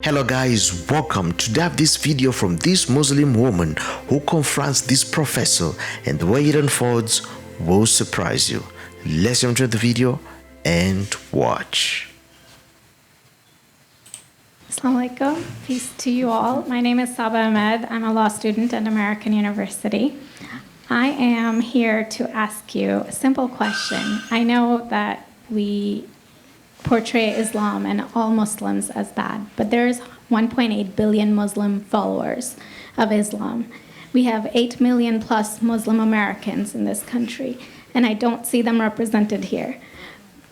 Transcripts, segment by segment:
Hello guys, welcome. Today I have this video from this Muslim woman who confronts this professor, and the way it unfolds will surprise you. Let's jump into the video and watch. Assalamu alaikum. Peace to you all. My name is S.D.N.Y. I'm a law student at American University. I am here to ask you a simple question. I know that we portray Islam and all Muslims as bad, but there's 1.8 billion Muslim followers of Islam. We have 8 million plus Muslim Americans in this country, and I don't see them represented here.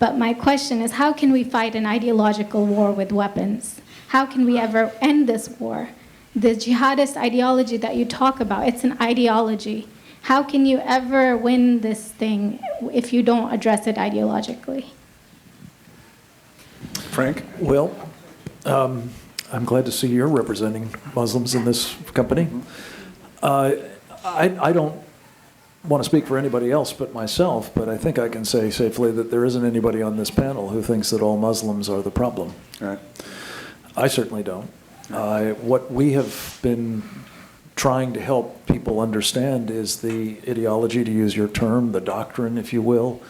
But my question is, how can we fight an ideological war with weapons? How can we ever end this war? The jihadist ideology that you talk about, it's an ideology. How can you ever win this thing if you don't address it ideologically? Frank? Well, I'm glad to see you're representing Muslims in this company. I don't want to speak for anybody else but myself, but I think I can say safely that there isn't anybody on this panel who thinks that all Muslims are the problem. Right. I certainly don't. What we have been trying to help people understand is the ideology, to use your term, the doctrine, if you will,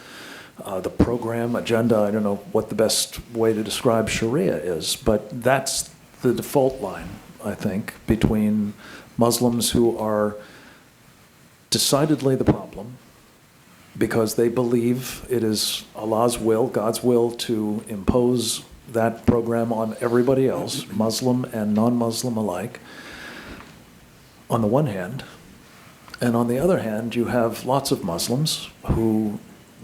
the program, agenda. I don't know what the best way to describe Sharia is, but that's the default line, I think, between Muslims who are decidedly the problem because they believe it is Allah's will, God's will, to impose that program on everybody else, Muslim and non-Muslim alike, on the one hand. And on the other hand, you have lots of Muslims who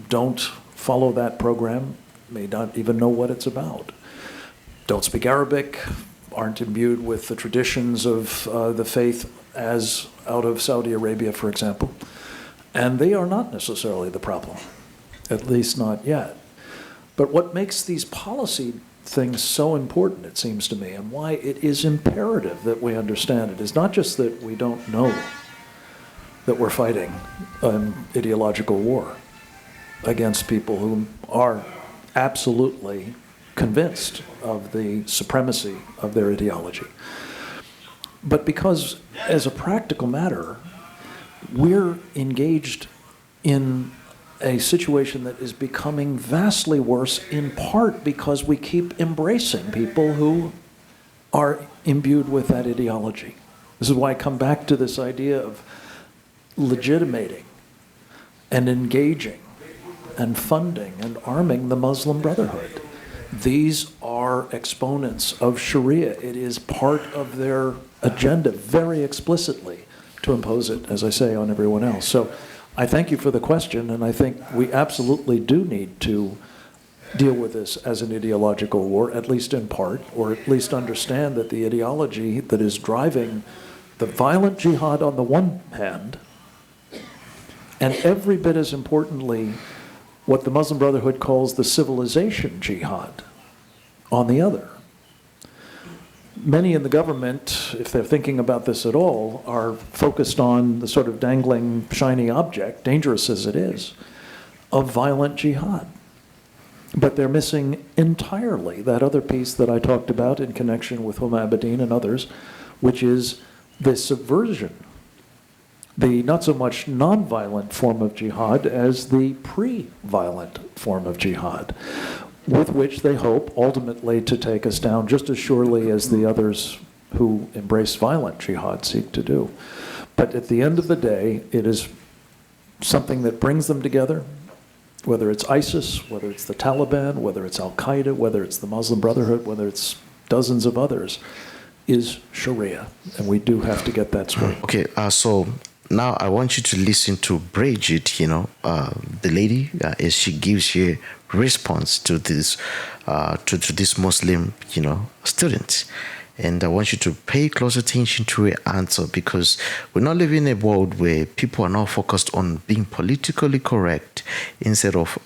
don't follow that program, may not even know what it's about, don't speak Arabic, aren't imbued with the traditions of the faith as out of Saudi Arabia, for example. And they are not necessarily the problem, at least not yet. But what makes these policy things so important, it seems to me, and why it is imperative that we understand it, is not just that we don't know that we're fighting an ideological war against people who are absolutely convinced of the supremacy of their ideology, but because, as a practical matter, we're engaged in a situation that is becoming vastly worse, in part because we keep embracing people who are imbued with that ideology. This is why I come back to this idea of legitimating and engaging and funding and arming the Muslim Brotherhood. These are exponents of Sharia. It is part of their agenda, very explicitly, to impose it, as I say, on everyone else. So I thank you for the question, and I think we absolutely do need to deal with this as an ideological war, at least in part, or at least understand that the ideology that is driving the violent jihad on the one hand, and every bit as importantly, what the Muslim Brotherhood calls the civilization jihad on the other. Many in the government, if they're thinking about this at all, are focused on the sort of dangling shiny object, dangerous as it is, of violent jihad. But they're missing entirely that other piece that I talked about in connection with Hosseinzadeh and others, which is the subversion, the not so much non-violent form of jihad as the pre-violent form of jihad, with which they hope ultimately to take us down just as surely as the others who embrace violent jihad seek to do. But at the end of the day, it is something that brings them together, whether it's ISIS, whether it's the Taliban, whether it's Al-Qaeda, whether it's the Muslim Brotherhood, whether it's dozens of others, is Sharia. And we do have to get that straight. Okay, so now I want you to listen to Bridget, the lady, as she gives you a response to this, to this Muslim, student. And I want you to pay close attention to her answer, because we're not living in a world where people are now focused on being politically correct instead of,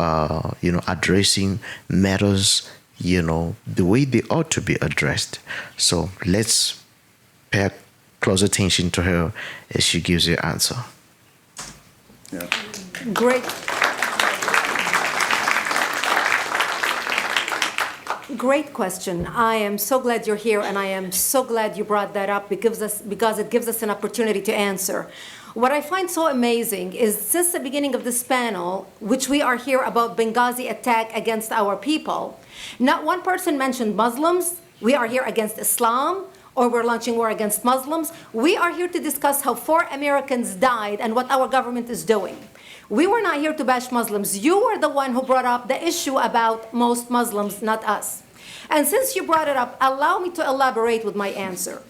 addressing matters, the way they ought to be addressed. So let's pay close attention to her as she gives her answer. Yeah. Great question. I am so glad you're here, and I am so glad you brought that up because it gives us an opportunity to answer. What I find so amazing is since the beginning of this panel, which we are here about Benghazi attack against our people, not one person mentioned Muslims. We are here against Islam, or we're launching war against Muslims. We are here to discuss how 4 Americans died and what our government is doing. We were not here to bash Muslims. You were the one who brought up the issue about most Muslims, not us. And since you brought it up, allow me to elaborate with my answer.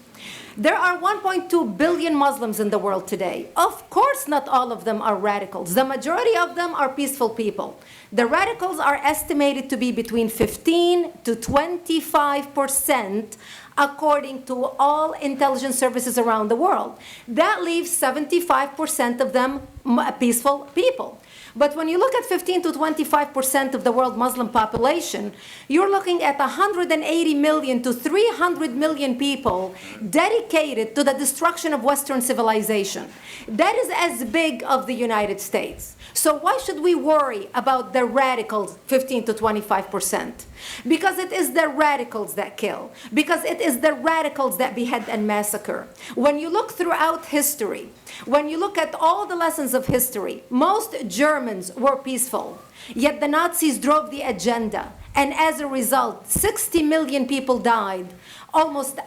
There are 1.2 billion Muslims in the world today. Of course, not all of them are radicals. The majority of them are peaceful people. The radicals are estimated to be between 15 to 25%, according to all intelligence services around the world. That leaves 75% of them peaceful people. But when you look at 15 to 25% of the world Muslim population, you're looking at 180 million to 300 million people dedicated to the destruction of Western civilization. That is as big of the United States. So why should we worry about the radicals, 15 to 25%? Because it is the radicals that kill. Because it is the radicals that behead and massacre. When you look throughout history, when you look at all the lessons of history, most Germans were peaceful. Yet the Nazis drove the agenda. And as a result, 60 million people died. Almost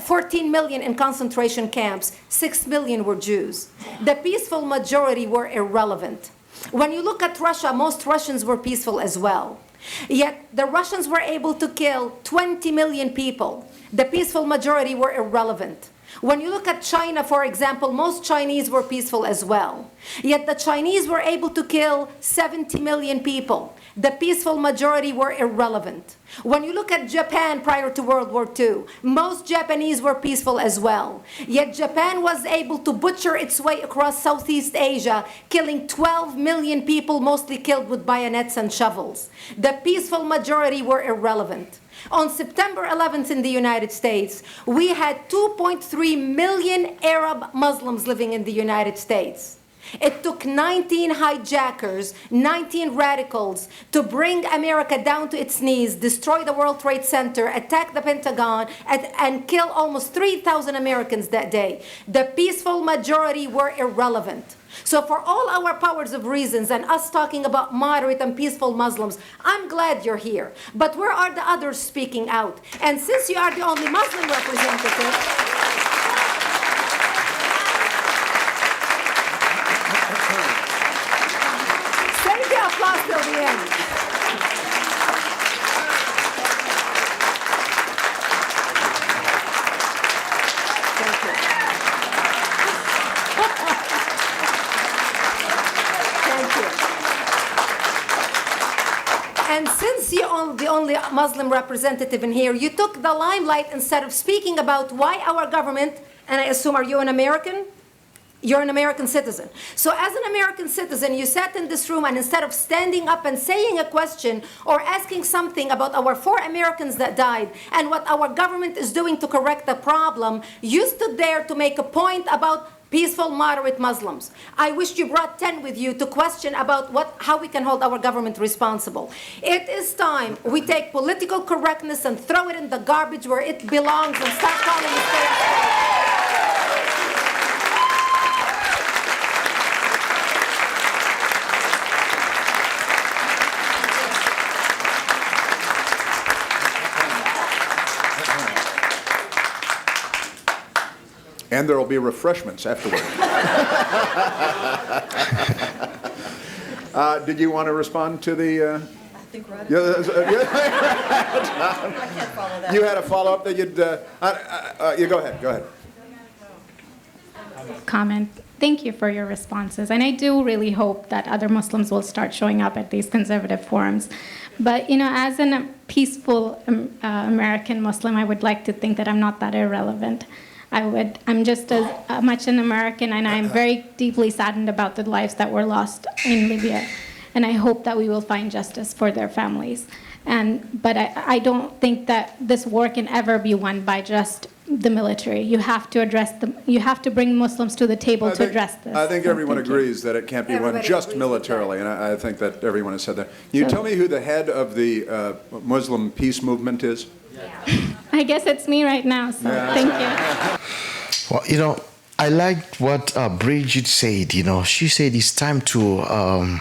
14 million in concentration camps. 6 million were Jews. The peaceful majority were irrelevant. When you look at Russia, most Russians were peaceful as well. Yet the Russians were able to kill 20 million people. The peaceful majority were irrelevant. When you look at China, for example, most Chinese were peaceful as well. Yet the Chinese were able to kill 70 million people. The peaceful majority were irrelevant. When you look at Japan prior to World War II, most Japanese were peaceful as well. Yet Japan was able to butcher its way across Southeast Asia, killing 12 million people, mostly killed with bayonets and shovels. The peaceful majority were irrelevant. On September 11th in the United States, we had 2.3 million Arab Muslims living in the United States. It took 19 hijackers, 19 radicals to bring America down to its knees, destroy the World Trade Center, attack the Pentagon, and kill almost 3,000 Americans that day. The peaceful majority were irrelevant. So for all our powers of reasons and us talking about moderate and peaceful Muslims, I'm glad you're here. But where are the others speaking out? And since you are the only Muslim representative, applause till the end. Thank you. Thank you. And since you're the only Muslim representative in here, you took the limelight instead of speaking about why our government, and I assume, are you an American? You're an American citizen. So as an American citizen, you sat in this room and instead of standing up and saying a question or asking something about our 4 Americans that died and what our government is doing to correct the problem, you stood there to make a point about peaceful, moderate Muslims. I wish you brought 10 with you to question about how we can hold our government responsible. It is time we take political correctness and throw it in the garbage where it belongs and stop calling it fair. And there will be refreshments afterward. Did you want to respond to the... I think radicalization. I can't follow that. You had a follow-up that you'd... you go ahead. Comment. Thank you for your responses. And I do really hope that other Muslims will start showing up at these conservative forums. But, as a peaceful American Muslim, I would like to think that I'm not that irrelevant. I'm just as much an American, and I'm very deeply saddened about the lives that were lost in Libya. and I hope that we will find justice for their families. But I don't think that this war can ever be won by just the military. You have to address you have to bring Muslims to the table to address this. I think So everyone thank you. agrees that it can't be won Everybody just agrees with militarily, and I think that everyone has said that. Can you So- tell me who the head of the Muslim peace movement is? I guess it's me right now, so thank you. Well, I liked what Bridget said. She said it's time to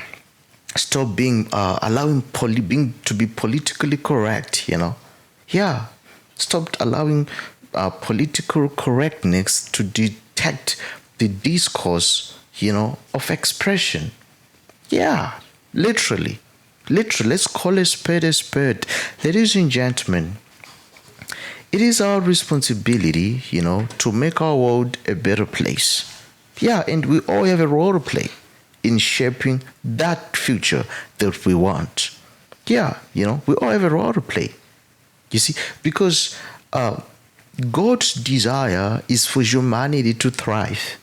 stop being allowing being to be politically correct. Yeah, stop allowing political correctness to detect the discourse, of expression. Yeah, literally. Let's call a spade a spade. Ladies and gentlemen, it is our responsibility, to make our world a better place. Yeah, and we all have a role to play in shaping that future that we want. Yeah, we all have a role to play. You see, because God's desire is for humanity to thrive.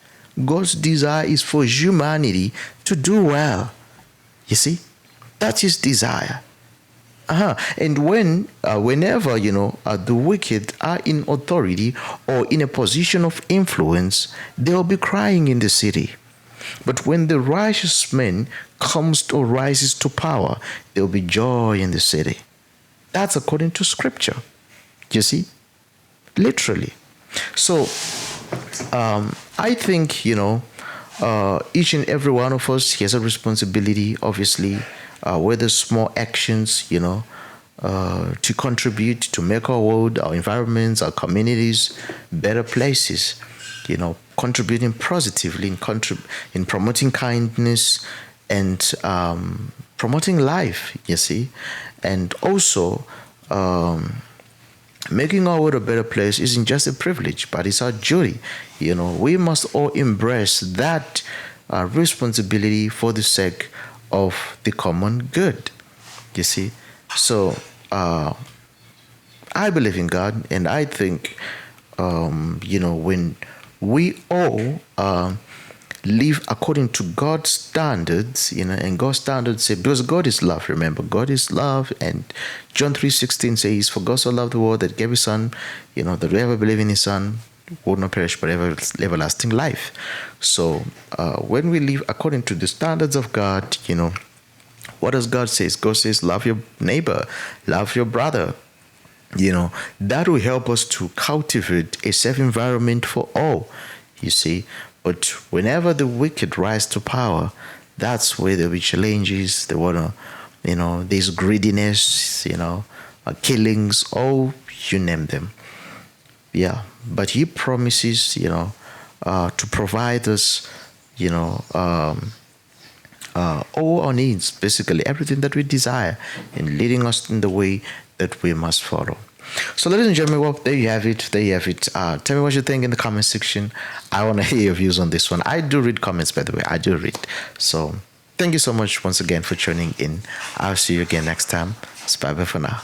God's desire is for humanity to do well. You see, that's His desire. And whenever the wicked are in authority or in a position of influence, they will be crying in the city. But when the righteous man comes or rises to power, there will be joy in the city. That's according to Scripture. You see, literally. So I think each and every one of us has a responsibility, obviously. Whether small actions, to contribute to make our world, our environments, our communities better places, contributing positively in promoting kindness and promoting life, you see, and also making our world a better place isn't just a privilege, but it's our duty. We must all embrace that responsibility for the sake of the common good, you see. So I believe in God, and I think when we all live according to God's standards, and God's standards say, because God is love, remember, God is love, and John 3:16 says, for God so loved the world that gave His Son, that whoever believes in His Son would not perish but have everlasting life. So when we live according to the standards of God, what does God say? God says, love your neighbor, love your brother. That will help us to cultivate a safe environment for all, you see. But whenever the wicked rise to power, that's where there'll be challenges. They want to, there's greediness, killings, all you name them. Yeah, but He promises, to provide us, all our needs, basically everything that we desire, and leading us in the way that we must follow. So, ladies and gentlemen, well, there you have it. Tell me what you think in the comment section. I want to hear your views on this one. I do read comments, by the way. I do read. So, thank you so much once again for tuning in. I'll see you again next time. Bye-bye for now.